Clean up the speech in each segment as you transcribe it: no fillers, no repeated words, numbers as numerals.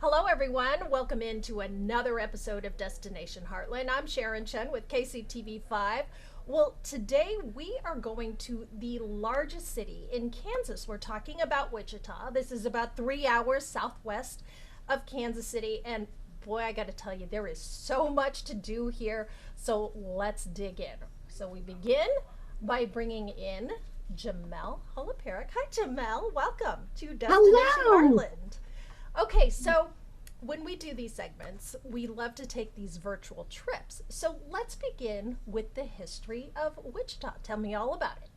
Hello, everyone. Welcome into another episode of Destination Heartland. I'm Sharon Chen with KCTV5. Well, today we are going to the largest city in Kansas. We're talking about Wichita. This is about 3 hours southwest of Kansas City. And boy, I got to tell you, there is so much to do here. So let's dig in. So we begin by bringing in Jamel Holoparik. Hi, Jamel. Welcome to Destination Hello. Heartland. Okay, so when we do these segments, we love to take these virtual trips. So let's begin with the history of Wichita. Tell me all about it.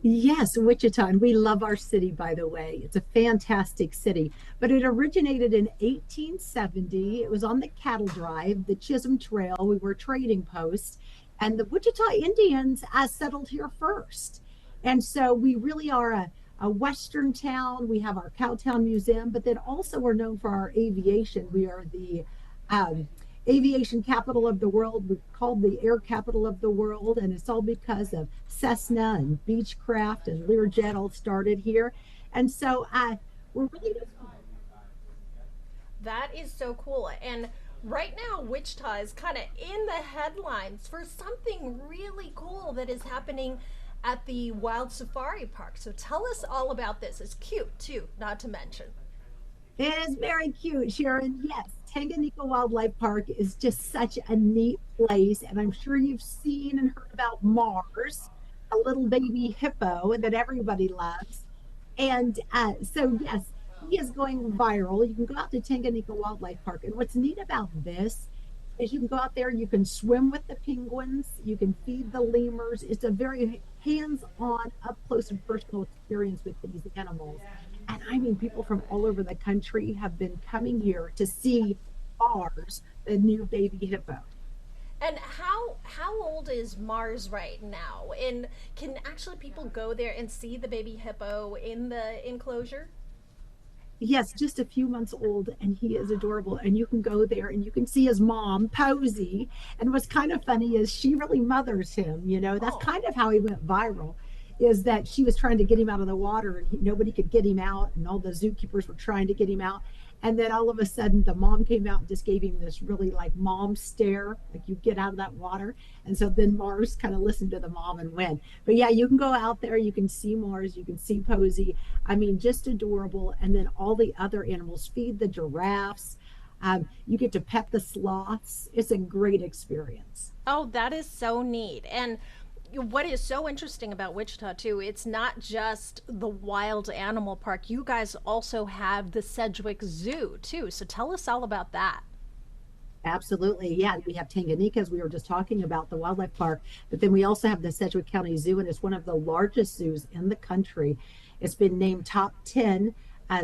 Yes, Wichita. And we love our city, by the way. It's a fantastic city. But it originated in 1870. It was on the cattle drive, the Chisholm Trail. We were a trading post. And the Wichita Indians settled here first. And so we really are a Western town. We have our Cowtown Museum, but then also we're known for our aviation. We are the um, aviation capital of the world. We're called the air capital of the world, and it's all because of Cessna and Beechcraft and Learjet all started here. And so we're really That is so cool. And right now, Wichita is kind of in the headlines for something really cool that is happening at the Wild Safari Park. So tell us all about this. It's cute, too, not to mention. It is very cute, Sharon. Yes, Tanganyika Wildlife Park is just such a neat place. And I'm sure you've seen and heard about Mars, a little baby hippo that everybody loves. And so, yes, he is going viral. You can go out to Tanganyika Wildlife Park. And what's neat about this is you can go out there, you can swim with the penguins, you can feed the lemurs. It's a very hands on, up close and personal experience with these animals. And I mean, people from all over the country have been coming here to see ours, the new baby hippo. And how old is Mars right now? And can actually people go there and see the baby hippo in the enclosure? Yes, just a few months old, and he is adorable. And you can go there and you can see his mom, Posey. And what's kind of funny is she really mothers him. That's Oh, kind of how he went viral. Is that she was trying to get him out of the water and nobody could get him out, and all the zookeepers were trying to get him out. And then all of a sudden, the mom came out and just gave him this really like mom stare, like you get out of that water. And so then Mars kind of listened to the mom and went. But yeah, you can go out there, you can see Mars, you can see Posey. I mean, just adorable. And then all the other animals feed the giraffes. You get to pet the sloths. It's a great experience. oh, that is so neat. And what is so interesting about Wichita too, it's not just the wild animal park. You guys also have the Sedgwick Zoo too. So tell us all about that. Absolutely. Yeah, we have Tanganyika, as we were just talking about, the wildlife park, but then we also have the Sedgwick County Zoo, and it's one of the largest zoos in the country. It's been named top 10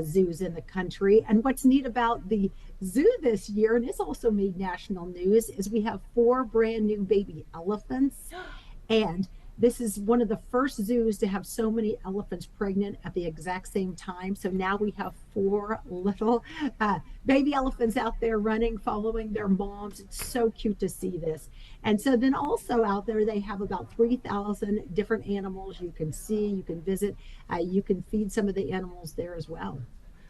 zoos in the country. And what's neat about the zoo this year, and it's also made national news, is we have four brand new baby elephants. And this is one of the first zoos to have so many elephants pregnant at the exact same time. So now we have four little baby elephants out there running, following their moms. It's so cute to see this. And so then also out there, they have about 3,000 different animals you can see, you can visit, you can feed some of the animals there as well.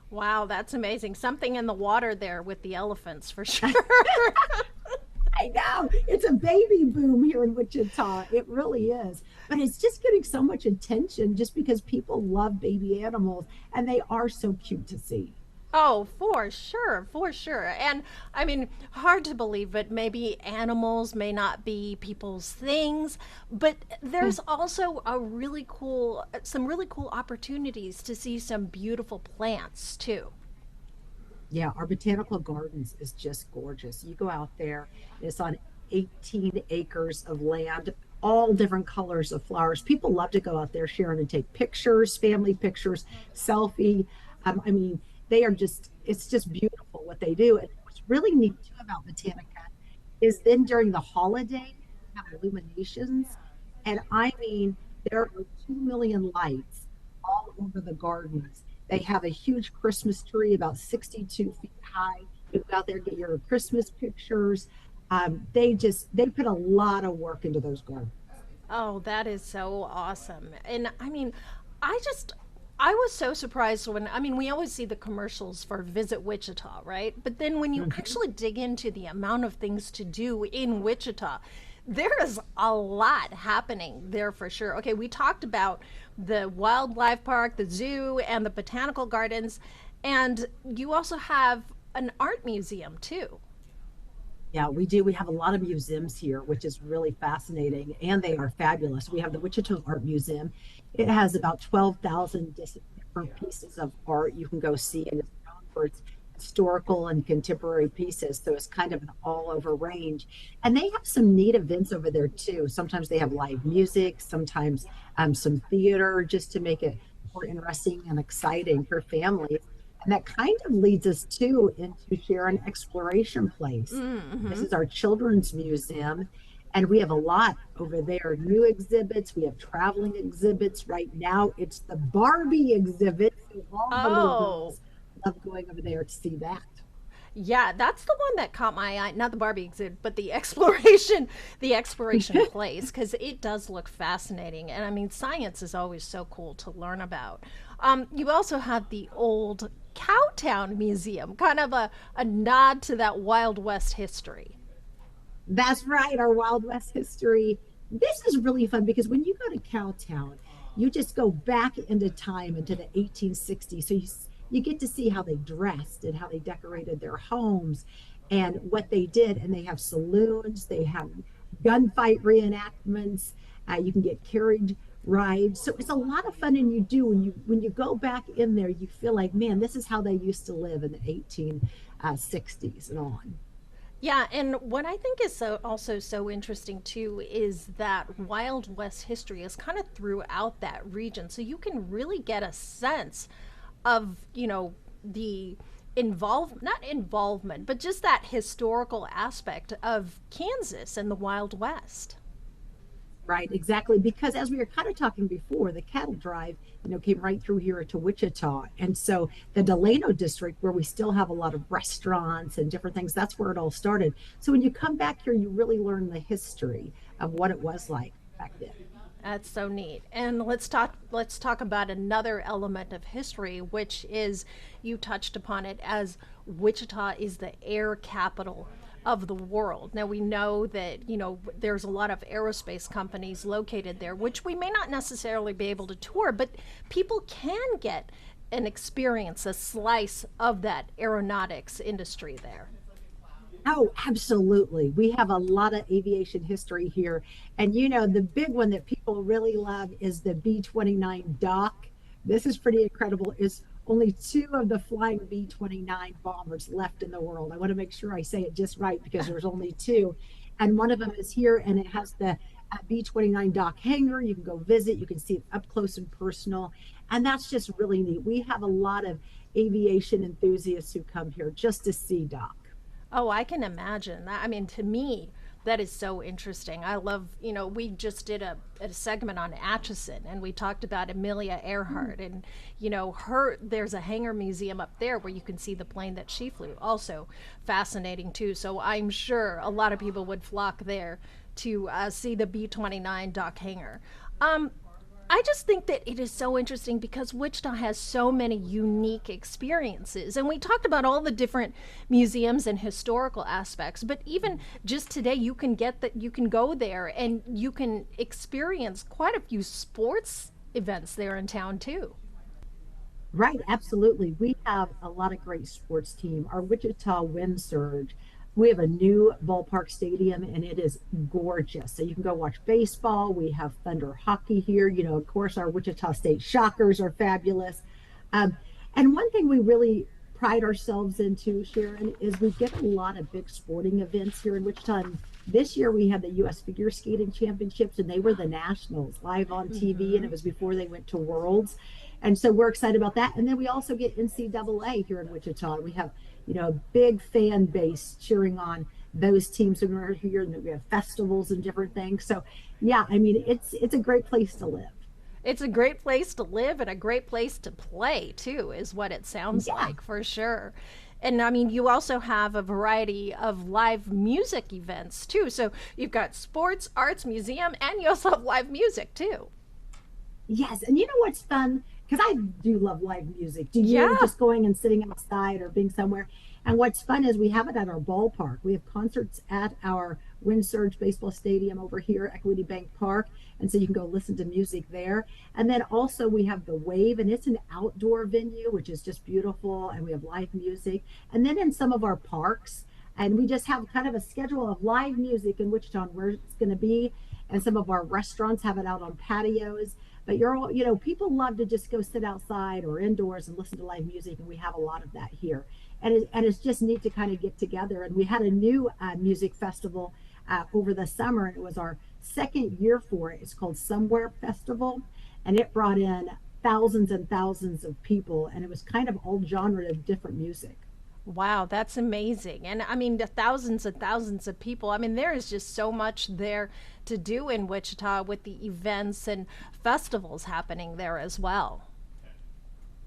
Wow, that's amazing. Something in the water there with the elephants for sure. I know it's a baby boom here in Wichita. It really is. But it's just getting so much attention just because people love baby animals and they are so cute to see. Oh, for sure, for sure. And I mean, hard to believe, but maybe animals may not be people's things, but there's also some really cool opportunities to see some beautiful plants too. Yeah, our botanical gardens is just gorgeous. You go out there, it's on 18 acres of land, all different colors of flowers. People love to go out there, Sharon, and take pictures, family pictures, selfie. I mean, they are just, it's just beautiful what they do. And what's really neat too about Botanica is then during the holiday, they have illuminations. And I mean, there are 2 million lights all over the gardens. They have a huge Christmas tree about 62 feet high. You go out there, get your Christmas pictures. They put a lot of work into those gardens. Oh, that is so awesome. And I mean, I just I was so surprised when, I mean, we always see the commercials for Visit Wichita, right? But then when you Mhm. actually dig into the amount of things to do in Wichita, there is a lot happening there for sure. Okay, we talked about the wildlife park, the zoo, and the botanical gardens, and you also have an art museum too. Yeah, we do. We have a lot of museums here, which is really fascinating, and they are fabulous. We have the Wichita Art Museum. It has about 12,000 different pieces of art you can go see, and it's known for its historical and contemporary pieces. So it's kind of an all over range. And they have some neat events over there too. Sometimes they have live music, sometimes some theater, just to make it more interesting and exciting for families. And that kind of leads us too into Sharon Exploration Place. This Mm-hmm. is our children's museum, and we have a lot over there. New exhibits, we have traveling exhibits. Right now, it's the Barbie exhibit. So all the little Oh, girls love going over there to see that. yeah, that's the one that caught my eye. Not the Barbie exhibit, but the exploration place, because it does look fascinating. And I mean, science is always so cool to learn about. You also have the old Cowtown Museum, kind of a nod to that Wild West history. That's right, our Wild West history. This is really fun because when you go to Cowtown, you just go back into time into the 1860s. So you get to see how they dressed and how they decorated their homes and what they did. And they have saloons, they have gunfight reenactments. You can get carriage rides. So it's a lot of fun, and you do when you go back in there, you feel like, man, this is how they used to live in the 1860s and on. Yeah, and what I think is also so interesting too is that Wild West history is kind of throughout that region, so you can really get a sense of the not involvement, but just that historical aspect of Kansas and the Wild West. Right, exactly. Because as we were kind of talking before, the cattle drive, came right through here to Wichita. And so the Delano district, where we still have a lot of restaurants and different things, that's where it all started. So when you come back here, you really learn the history of what it was like back then. That's so neat. And let's talk about another element of history, which is you touched upon it as Wichita is the air capital of the world. Now we know that, there's a lot of aerospace companies located there, which we may not necessarily be able to tour, but people can get an experience, a slice of that aeronautics industry there. Oh, absolutely. We have a lot of aviation history here. And the big one that people really love is the B-29 Doc. This is pretty incredible. Is only two of the flying B-29 bombers left in the world. I want to make sure I say it just right because there's only two. And one of them is here, and it has the B-29 Doc hangar. You can go visit, you can see it up close and personal. And that's just really neat. We have a lot of aviation enthusiasts who come here just to see Doc. Oh, I can imagine that. I mean, to me, that is so interesting. I love, we just did a segment on Atchison and we talked about Amelia Earhart and, there's a hangar museum up there where you can see the plane that she flew. Also fascinating too. So I'm sure a lot of people would flock there to see the B-29 Dock hangar. I just think that it is so interesting because Wichita has so many unique experiences. And we talked about all the different museums and historical aspects, but even just today you can go there and you can experience quite a few sports events there in town too. Right, absolutely. We have a lot of great sports team. Our Wichita Wind Surge. We have a new ballpark stadium and it is gorgeous. So you can go watch baseball. We have Thunder hockey here. Of course, our Wichita State Shockers are fabulous. Um, and one thing we really pride ourselves into, Sharon, is we get a lot of big sporting events here in Wichita. And this year we had the U.S. Figure Skating Championships, and they were the nationals live on TV, and Hmm. it was before they went to Worlds. And so we're excited about that. And then we also get NCAA here in Wichita. We have, a big fan base cheering on those teams when we're here, and we have festivals and different things. So yeah, I mean, it's a great place to live. It's a great place to live and a great place to play too, is what it sounds Yeah. like for sure. And I mean, you also have a variety of live music events too. So you've got sports, arts, museum, and you also have live music too. Yes, and you know what's fun? because I do love live music. Do you, Yeah. just going and sitting outside or being somewhere? And what's fun is we have it at our ballpark. We have concerts at our Wind Surge Baseball Stadium over here, Equity Bank Park. And so you can go listen to music there. And then also we have the Wave, and it's an outdoor venue, which is just beautiful. And we have live music. And then in some of our parks, and we just have kind of a schedule of live music in Wichita and where it's going to be. And some of our restaurants have it out on patios. But you're all, people love to just go sit outside or indoors and listen to live music, and we have a lot of that here. And it's just neat to kind of get together. And we had a new music festival over the summer, and it was our second year for it. It's called Somewhere Festival, and it brought in thousands and thousands of people, and it was kind of all genre of different music. Wow, that's amazing. And I mean, the thousands and thousands of people. I mean, there is just so much there to do in Wichita with the events and festivals happening there as well.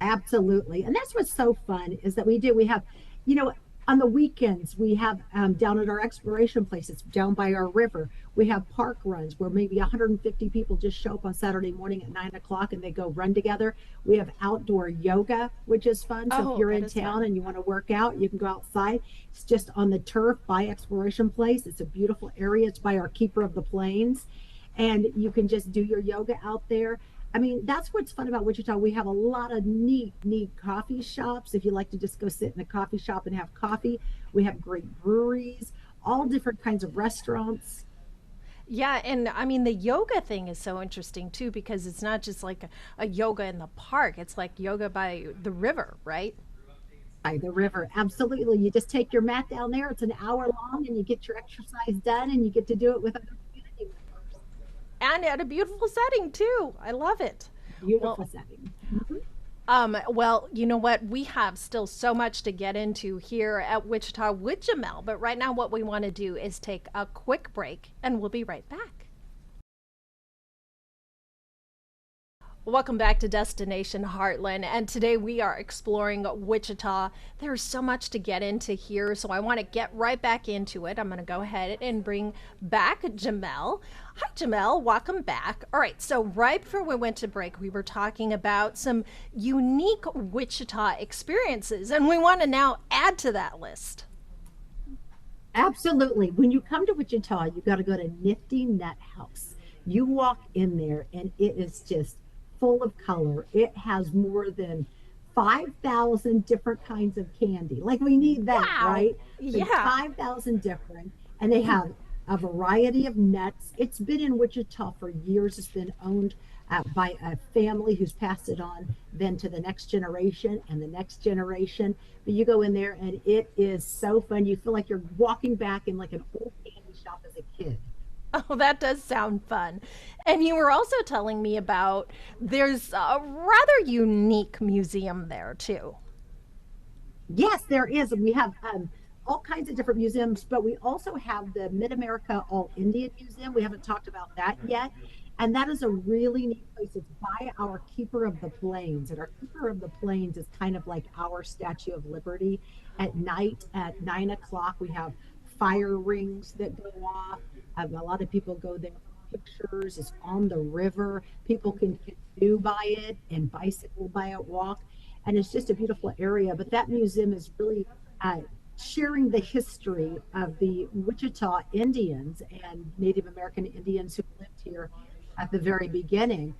Absolutely. And that's what's so fun is that we have, you know, on the weekends, we have down at our exploration places down by our river, we have park runs where maybe 150 people just show up on Saturday morning at 9 o'clock and they go run together. We have outdoor yoga, which is fun. So if Oh, you're that in is town fun. and you want to work out, you can go outside. It's just on the turf by Exploration Place. It's a beautiful area. It's by our Keeper of the Plains, and you can just do your yoga out there. I mean, that's what's fun about Wichita. We have a lot of neat coffee shops. If you like to just go sit in a coffee shop and have coffee, we have great breweries, all different kinds of restaurants. Yeah, and I mean, the yoga thing is so interesting too because it's not just like a yoga in the park, it's like yoga by the river, right? By the river, absolutely. You just take your mat down there. It's an hour long, and you get your exercise done, and you get to do it with other community members. And at a beautiful setting too. I love it. Well, Beautiful setting. Mhm. well, you know what? We have still so much to get into here at Wichita with Jamel, but right now, what we want to do is take a quick break and we'll be right back. Welcome back to Destination Heartland, and today we are exploring Wichita. There's so much to get into here, so I want to get right back into it. I'm going to go ahead and bring back Jamel. Hi, Jamel. Welcome back. All right, so right before we went to break, we were talking about some unique Wichita experiences, and we want to now add to that list. Absolutely. When you come to Wichita, you got to go to Nifty Nut House. You walk in there, and it is just full of color. It has more than 5,000 different kinds of candy. Like we need that, Wow. right? But Yeah. 5,000 different. And they have a variety of nuts. It's been in Wichita for years. It's been owned by a family who's passed it on then to the next generation and the next generation. But you go in there and it is so fun. You feel like you're walking back in like an old candy shop as a kid. Oh, that does sound fun. And you were also telling me about there's a rather unique museum there too. Yes, there is. We have all kinds of different museums, but we also have the Mid America All Indian Museum. We haven't talked about that yet. And that is a really neat place. It's by our Keeper of the Plains. And our Keeper of the Plains is kind of like our Statue of Liberty. At night at 9 o'clock, we have fire rings that go off. A lot of people go there for pictures. It's on the river. People can canoe by it and bicycle by it, walk, and it's just a beautiful area. But that museum is really uh, sharing the history of the Wichita Indians and Native American Indians who lived here at the very beginning,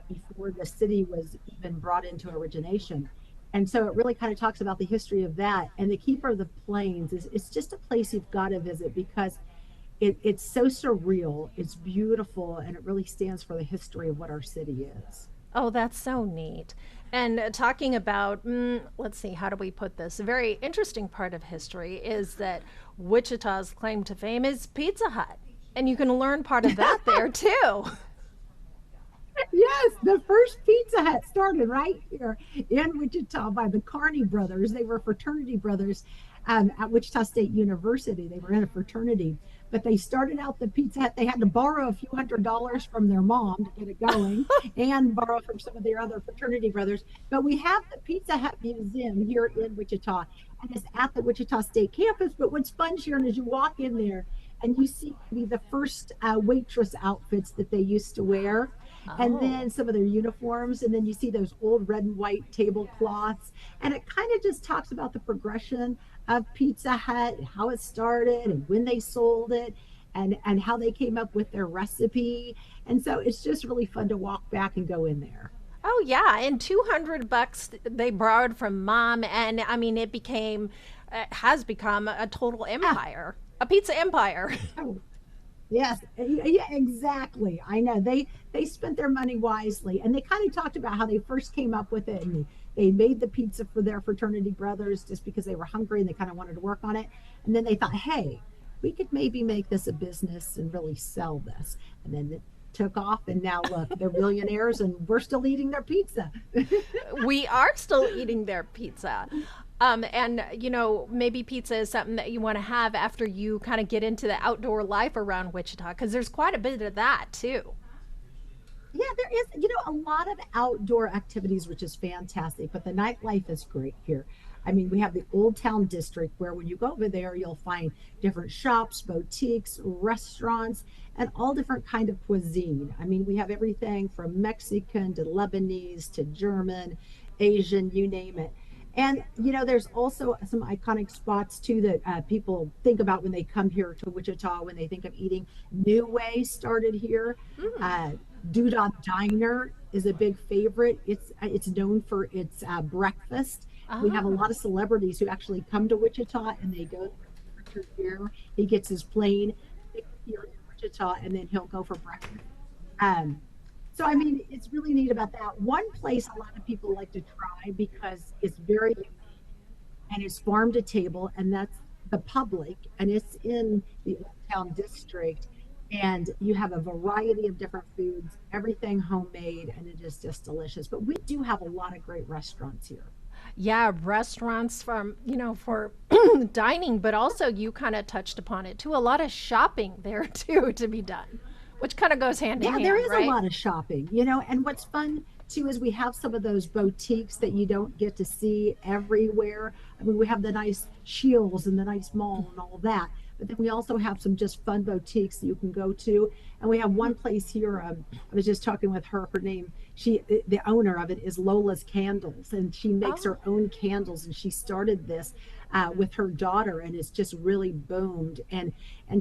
before the city was even brought into origination. And so it really kind of talks about the history of that. And the Keeper of the Plains is it's just a place you've got to visit because it's so surreal, it's beautiful, and it really stands for the history of what our city is. Oh, that's so neat. And talking about, let's see, how do we put this? A very interesting part of history is that Wichita's claim to fame is Pizza Hut. And you can learn part of that there too. Yes, the first Pizza Hut started right here in Wichita by the Carney brothers. They were fraternity brothers at Wichita State University. They were in a fraternity, but they started out the Pizza Hut. They had to borrow a few $100s from their mom to get it going and borrow from some of their other fraternity brothers. But we have the Pizza Hut Museum here in Wichita, and it's at the Wichita State campus. But what's fun, Sharon, is you walk in there and you see maybe the first waitress outfits that they used to wear, and Oh. then some of their uniforms, and then you see those old red and white tablecloths, and it kind of just talks about the progression of Pizza Hut, how it started and when they sold it, and how they came up with their recipe. And so it's just really fun to walk back and go in there. Oh yeah, and 200 bucks they borrowed from mom, and I mean it became has become a total Ah, empire. A pizza empire. oh, yes, yeah, exactly. I know they spent their money wisely, and they kind of talked about how they first came up with it, and they made the pizza for their fraternity brothers just because they were hungry and they kind of wanted to work on it. And then they thought, hey, we could maybe make this a business and really sell this. And then it took off, and now look, they're billionaires, and we're still eating their pizza. We are still eating their pizza. And maybe pizza is something that you want to have after you kind of get into the outdoor life around Wichita, because there's quite a bit of that too. Yeah, there is, a lot of outdoor activities, which is fantastic, but the nightlife is great here. I mean, we have the Old Town District where when you go over there, you'll find different shops, boutiques, restaurants, and all different kind of cuisine. I mean, we have everything from Mexican to Lebanese to German, Asian, you name it. And, there's also some iconic spots too that people think about when they come here to Wichita, when they think of eating. New Way started here. Mm. Uh, Doodah Diner is a big favorite. It's known for its breakfast. We have a Ah. lot of celebrities who actually come to Wichita, and they go for Richard Gere. He gets his plane here in Wichita, and then he'll go for breakfast. Um, so I mean, it's really neat about that. One place a lot of people like to try because it's very unique and it's farm to table, and that's the public, and it's in the Old Town District. And you have a variety of different foods, everything homemade, and it is just delicious. But we do have a lot of great restaurants here. Yeah, restaurants from, for dining, but also you kind of touched upon it too. A lot of shopping there too to be done, which kind of goes hand in Yeah, there hand, is a right? lot of shopping, and what's fun too is we have some of those boutiques that you don't get to see everywhere. I mean, we have the nice Shields and the nice mall and all that, but then we also have some just fun boutiques that you can go to. And we have one place here. I was just talking with her. Her name, the owner of it is Lola's Candles, and she makes Oh. her own candles. And she started this with her daughter, and it's just really boomed. And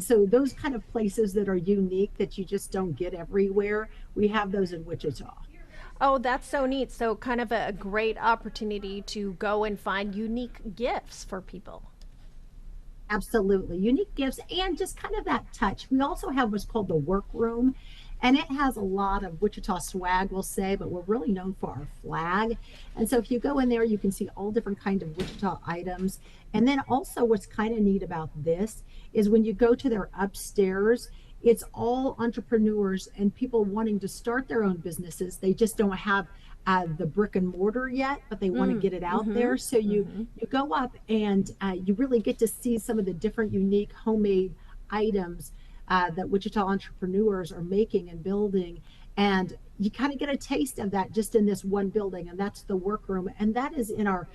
so those kind of places that are unique that you just don't get everywhere, we have those in Wichita. Oh, that's so neat. So, kind of a great opportunity to go and find unique gifts for people. Absolutely. Unique gifts and just kind of that touch. We also have what's called the workroom, and it has a lot of Wichita swag, we'll say, but we're really known for our flag. And so if you go in there, you can see all different kind of Wichita items. And then also what's kind of neat about this is when you go to their upstairs, it's all entrepreneurs and people wanting to start their own businesses. They just don't have the brick and mortar yet, but they want to Mm, get it out mm-hmm, there. So you mm-hmm. you go up and you really get to see some of the different unique homemade items that Wichita entrepreneurs are making and building. And you kind of get a taste of that just in this one building, and that's the workroom. And that is in our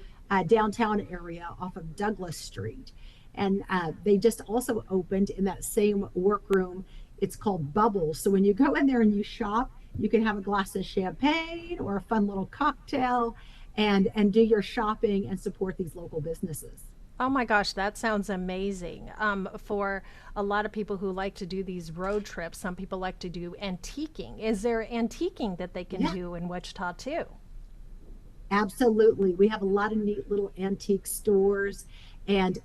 downtown area off of Douglas Street. And they just also opened in that same workroom. It's called Bubbles. So when you go in there and you shop, you can have a glass of champagne or a fun little cocktail and do your shopping and support these local businesses. Oh my gosh, that sounds amazing. For a lot of people who like to do these road trips, some people like to do antiquing. Is there antiquing that they can Yeah, do in Wichita too? absolutely. We have a lot of neat little antique stores. And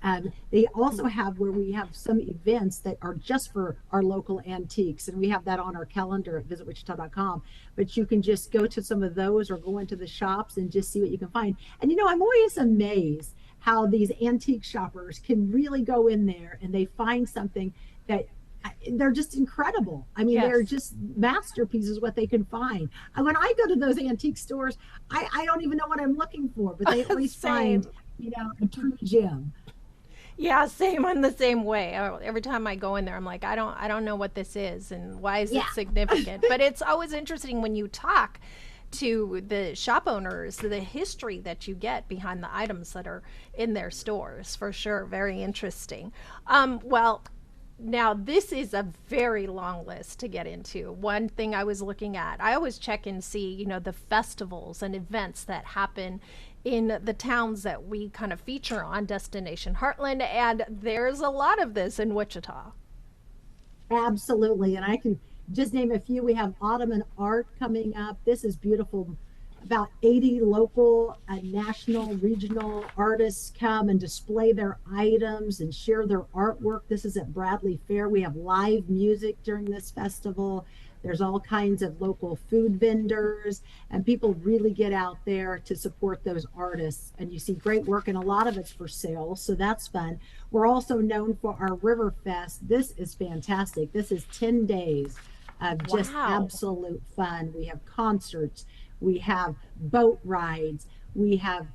they also have where we have some events that are just for our local antiques. And we have that on our calendar at visitwichita.com. But you can just go to some of those or go into the shops and just see what you can find. And I'm always amazed how these antique shoppers can really go in there and they find something that they're just incredible. I mean, they're Yes. just masterpieces what they can find. And when I go to those antique stores, I don't even know what I'm looking for, but they always Same. find, a true gem. Yeah, same. I'm the same way. Every time I go in there, I'm like, I don't know what this is and why is it Yeah. significant. But it's always interesting when you talk to the shop owners, the history that you get behind the items that are in their stores. For sure, very interesting. Well, Now, this is a very long list to get into. One thing I was looking at, I always check and see, the festivals and events that happen in the towns that we kind of feature on Destination Heartland, and there's a lot of this in Wichita. Absolutely. And I can just name a few. We have Ottoman art coming up. This is beautiful. About 80 local, national, regional artists come and display their items and share their artwork. This is at Bradley Fair. We have live music during this festival. There's all kinds of local food vendors, and people really get out there to support those artists. And you see great work, and a lot of it's for sale, so that's fun. We're also known for our River Fest. This is fantastic. This is 10 days of just Wow. absolute fun. We have concerts, we have boat rides, we have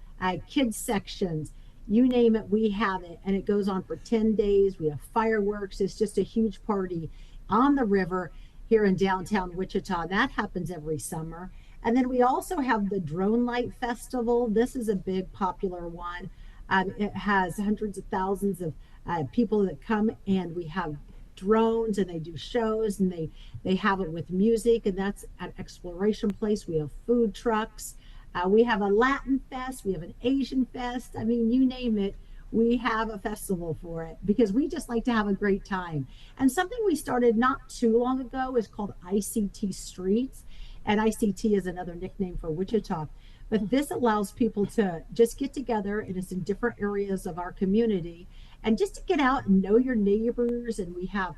kids sections. You name it, we have it, and it goes on for 10 days. We have fireworks. It's just a huge party on the river here in downtown Wichita. That happens every summer. And then we also have the Drone Light Festival. This is a big popular one. It has hundreds of thousands of people that come, and we have drones, and they do shows, and they have it with music, and that's at Exploration Place. We have food trucks. We have a Latin fest. We have an Asian fest. I mean, you name it, we have a festival for it because we just like to have a great time. And something we started not too long ago is called ICT Streets. And ICT is another nickname for Wichita. But this allows people to just get together, and it's in different areas of our community, and just to get out and know your neighbors. And we have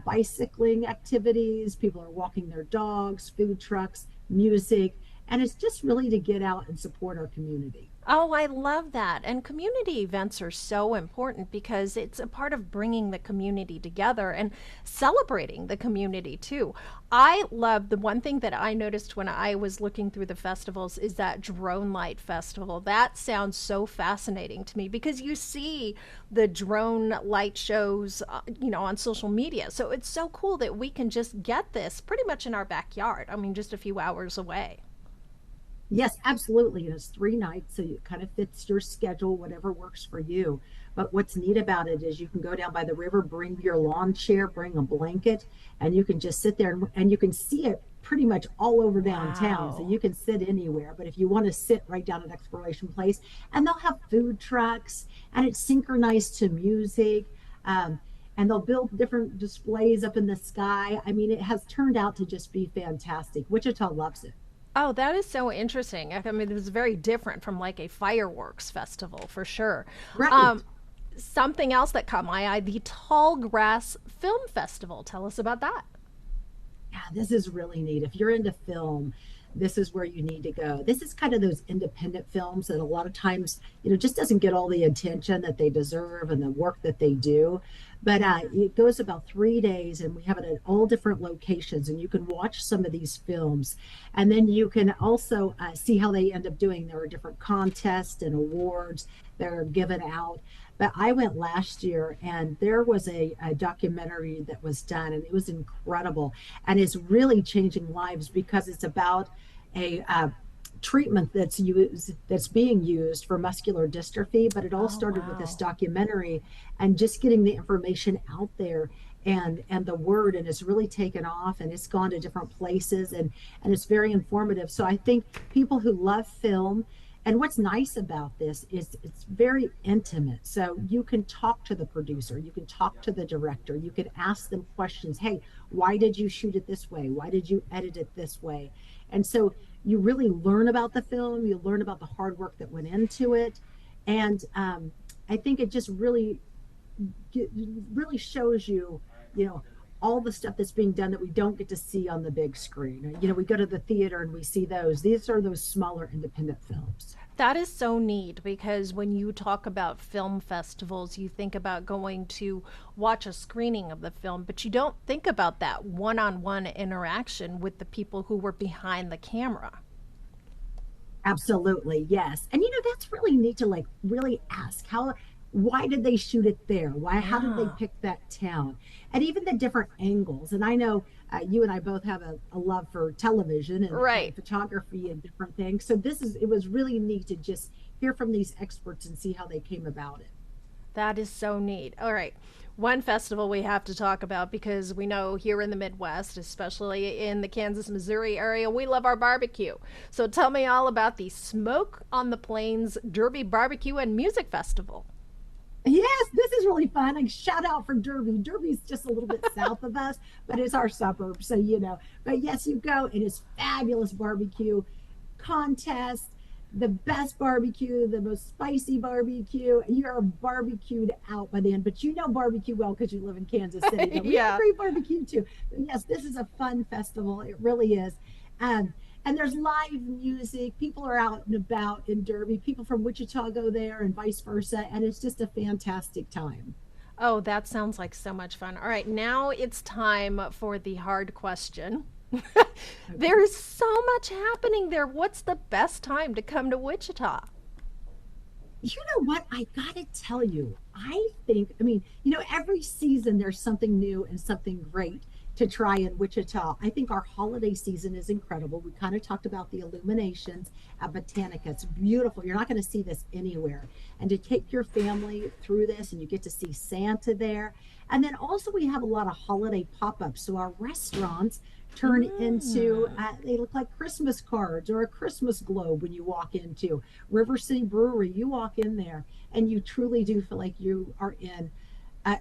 bicycling activities, people are walking their dogs, food trucks, music, and it's just really to get out and support our community. Oh, I love that. And community events are so important because it's a part of bringing the community together and celebrating the community too. I love the one thing that I noticed when I was looking through the festivals is that drone light festival. That sounds so fascinating to me because you see the drone light shows, on social media. So it's so cool that we can just get this pretty much in our backyard. I mean, just a few hours away. Yes, absolutely. And it's 3 nights, so it kind of fits your schedule, whatever works for you. But what's neat about it is you can go down by the river, bring your lawn chair, bring a blanket, and you can just sit there, and you can see it pretty much all over downtown. So Wow. you can sit anywhere. But if you want to sit right down at Exploration Place, and they'll have food trucks, and it's synchronized to music. And they'll build different displays up in the sky. I mean, it has turned out to just be fantastic. Wichita loves it. Oh, that is so interesting. I mean, it was very different from like a fireworks festival for sure. Right. Um, Something else that caught my eye, the Tall Grass Film Festival. Tell us about that. Yeah, this is really neat. If you're into film, this is where you need to go. This is kind of those independent films that a lot of times, just doesn't get all the attention that they deserve and the work that they do. But it goes about 3 days, and we have it at all different locations, and you can watch some of these films, and then you can also see how they end up doing. There are different contests and awards that are given out. But I went last year, and there was a documentary that was done, and it was incredible, and it's really changing lives because it's about a treatment that's being used for muscular dystrophy. But it all Oh, started with this wow. documentary and just getting the information out there, and the word, and it's really taken off, and it's gone to different places, and it's very informative. So I think people who love film, and what's nice about this is it's very intimate. So you can talk to the producer, you can talk to the director, you can ask them questions. Hey, why did you shoot it this way? Why did you edit it this way? And so you really learn about the film, you learn about the hard work that went into it. And I think it just really shows you, you know, all the stuff that's being done that we don't get to see on the big screen. We go to the theater and we see those. These are those smaller independent films. That is so neat because when you talk about film festivals, you think about going to watch a screening of the film, but you don't think about that one on one interaction with the people who were behind the camera. Absolutely, yes. And that's really neat to like really ask why did they shoot it there? How did they Yeah. pick that town? And even the different angles. And I know you and I both have a love for television and Right. photography and different things. So it was really neat to just hear from these experts and see how they came about it. That is so neat. All right. One festival we have to talk about because we know here in the Midwest, especially in the Kansas, Missouri area, we love our barbecue. So tell me all about the Smoke on the Plains Derby Barbecue and Music Festival. Yes, this is really fun. Like shout out for Derby. Derby's just a little bit south of us, but it's our suburb, so you know. But yes, you go. It is fabulous barbecue contest, the best barbecue, the most spicy barbecue. You're barbecued out by the end, but you know barbecue well because you live in Kansas City. But we have Yeah. great barbecue too. But yes, this is a fun festival. It really is. Um, and there's live music. People are out and about in Derby. People from Wichita go there and vice versa. And it's just a fantastic time. Oh, that sounds like so much fun. All right, now it's time for the hard question. Okay. There is so much happening there. What's the best time to come to Wichita? You know what? I gotta tell you, I think, I mean, every season there's something new and something great to try in Wichita. I think our holiday season is incredible. We kind of talked about the illuminations at Botanica. It's beautiful. You're not going to see this anywhere. And to take your family through this and you get to see Santa there. And then also we have a lot of holiday pop-ups. So our restaurants turn into, Mm. they look like Christmas cards or a Christmas globe when you walk into River City Brewery. You walk in there and you truly do feel like you are in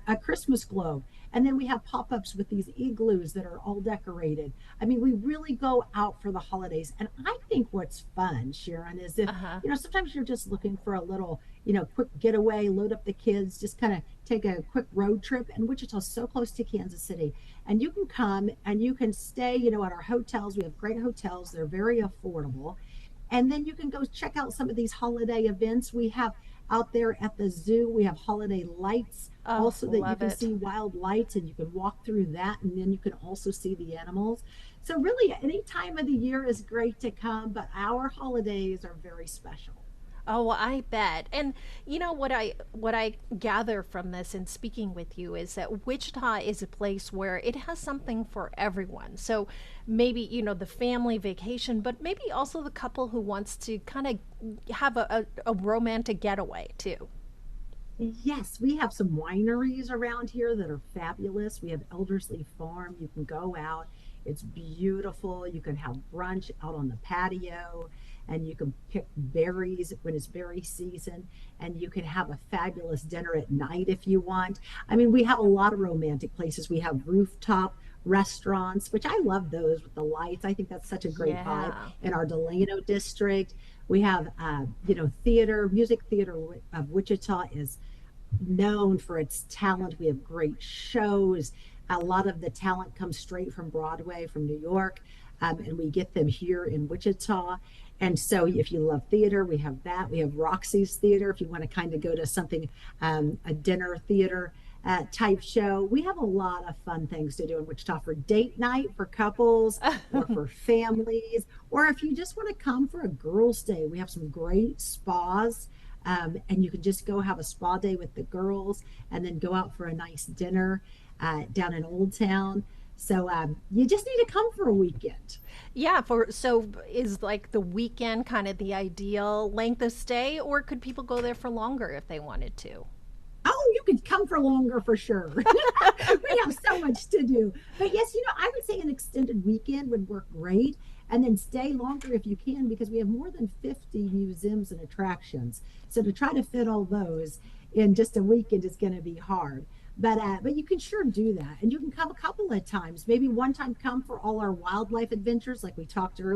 a Christmas globe. And then we have pop ups with these igloos that are all decorated. I mean, we really go out for the holidays. And I think what's fun, Sharon, is if, Uh-huh. sometimes you're just looking for a little, quick getaway, load up the kids, just kind of take a quick road trip. And Wichita's so close to Kansas City. And you can come and you can stay, at our hotels. We have great hotels, they're very affordable. And then you can go check out some of these holiday events. We have out there at the zoo, we have holiday lights Oh, also that you love can it. see wild lights and you can walk through that. And then you can also see the animals. So, really, any time of the year is great to come, but our holidays are very special. Oh, well, I bet. And you know what I gather from this and speaking with you is that Wichita is a place where it has something for everyone. So maybe, the family vacation, but maybe also the couple who wants to kind of have a romantic getaway too. Yes, we have some wineries around here that are fabulous. We have Elderslie Farm. You can go out. It's beautiful. You can have brunch out on the patio and you can pick berries when it's berry season and you can have a fabulous dinner at night if you want. I mean, we have a lot of romantic places. We have rooftop restaurants, which I love those with the lights. I think that's such a great vibe Yeah. in our Delano district. We have, theater, music theater of Wichita is known for its talent. We have great shows. A lot of the talent comes straight from Broadway, from New York, and we get them here in Wichita. And so, if you love theater, we have that. We have Roxy's Theater. If you want to kind of go to something, a dinner theater type show, we have a lot of fun things to do in Wichita for date night for couples or for families, or if you just want to come for a girls' day, we have some great spas. And you can just go have a spa day with the girls and then go out for a nice dinner down in Old Town. So you just need to come for a weekend. Yeah, for so is like the weekend kind of the ideal length of stay, or could people go there for longer if they wanted to? Oh, you could come for longer for sure. We have so much to do. But yes, I would say an extended weekend would work great. And then stay longer if you can, because we have more than 50 museums and attractions. So to try to fit all those in just a weekend is going to be hard. But you can sure do that, and you can come a couple of times. Maybe one time come for all our wildlife adventures, like we talked Hmm.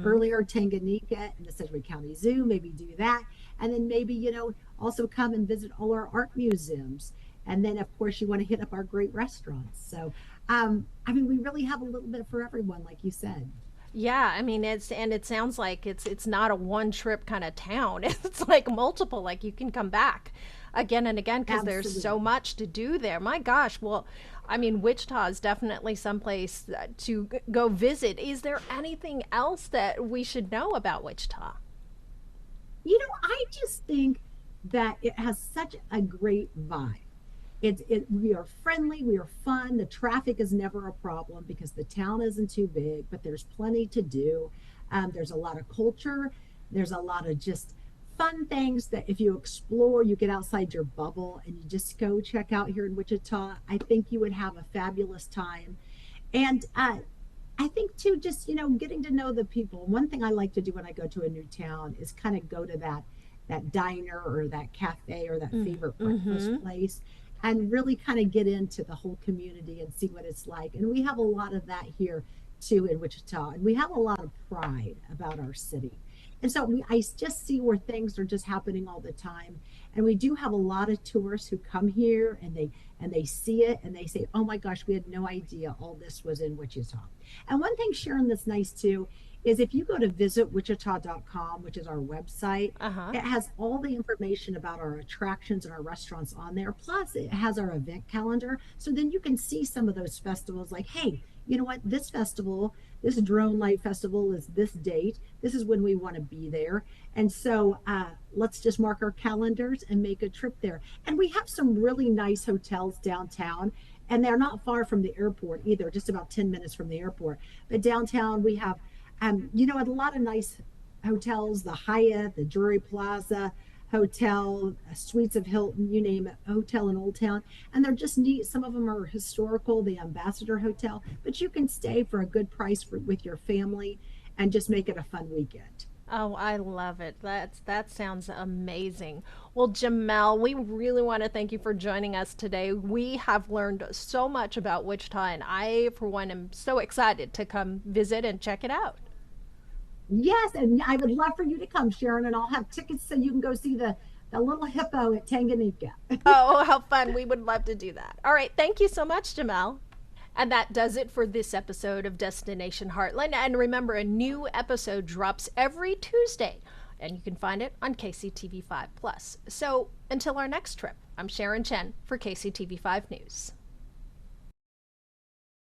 earlier, Tanganyika and the Sedgwick County Zoo. Maybe do that, and then maybe also come and visit all our art museums. And then of course you want to hit up our great restaurants. So I mean, we really have a little bit for everyone, like you said. Yeah, I mean it sounds like it's not a one trip kind of town. It's like multiple, like you can come back again and again because there's so Absolutely. much to do there. My gosh. Well, I mean Wichita is definitely someplace to go visit. Is there anything else that we should know about Wichita? I just think that it has such a great vibe. We are friendly, we are fun. The traffic is never a problem because the town isn't too big, but there's plenty to do. There's a lot of culture. There's a lot of just fun things that if you explore, you get outside your bubble and you just go check out here in Wichita, I think you would have a fabulous time. And I think too, just getting to know the people. One thing I like to do when I go to a new town is kind of go to that diner or that cafe or that favorite breakfast place and really kind of get into the whole community and see what it's like. And we have a lot of that here too in Wichita, and we have a lot of pride about our city. And so I just see where things are just happening all the time. And we do have a lot of tourists who come here and they see it and they say, "Oh my gosh, we had no idea all this was in Wichita." And one thing, Sharon, that's nice too is if you go to visitwichita.com, which is our website, Uh-huh. it has all the information about our attractions and our restaurants on there. Plus, it has our event calendar. So then you can see some of those festivals like, hey, you know what, this festival, this drone light festival is this date. This is when we want to be there. And so let's just mark our calendars and make a trip there. And we have some really nice hotels downtown. And they're not far from the airport either, just about 10 minutes from the airport. But downtown, we have a lot of nice hotels, the Hyatt, the Drury Plaza Hotel, Suites of Hilton, you name it, hotel in Old Town. And they're just neat. Some of them are historical, the Ambassador Hotel, but you can stay for a good price with your family and just make it a fun weekend. Oh, I love it. That sounds amazing. Well, Jamel, we really want to thank you for joining us today. We have learned so much about Wichita, and I, for one, am so excited to come visit and check it out. Yes, and I would love for you to come, Sharon, and I'll have tickets so you can go see the little hippo at Tanganyika. Oh, how fun. We would love to do that. All right. Thank you so much, Jamel. And that does it for this episode of Destination Heartland. And remember, a new episode drops every Tuesday, and you can find it on KCTV5 Plus. So until our next trip, I'm Sharon Chen for KCTV5 News.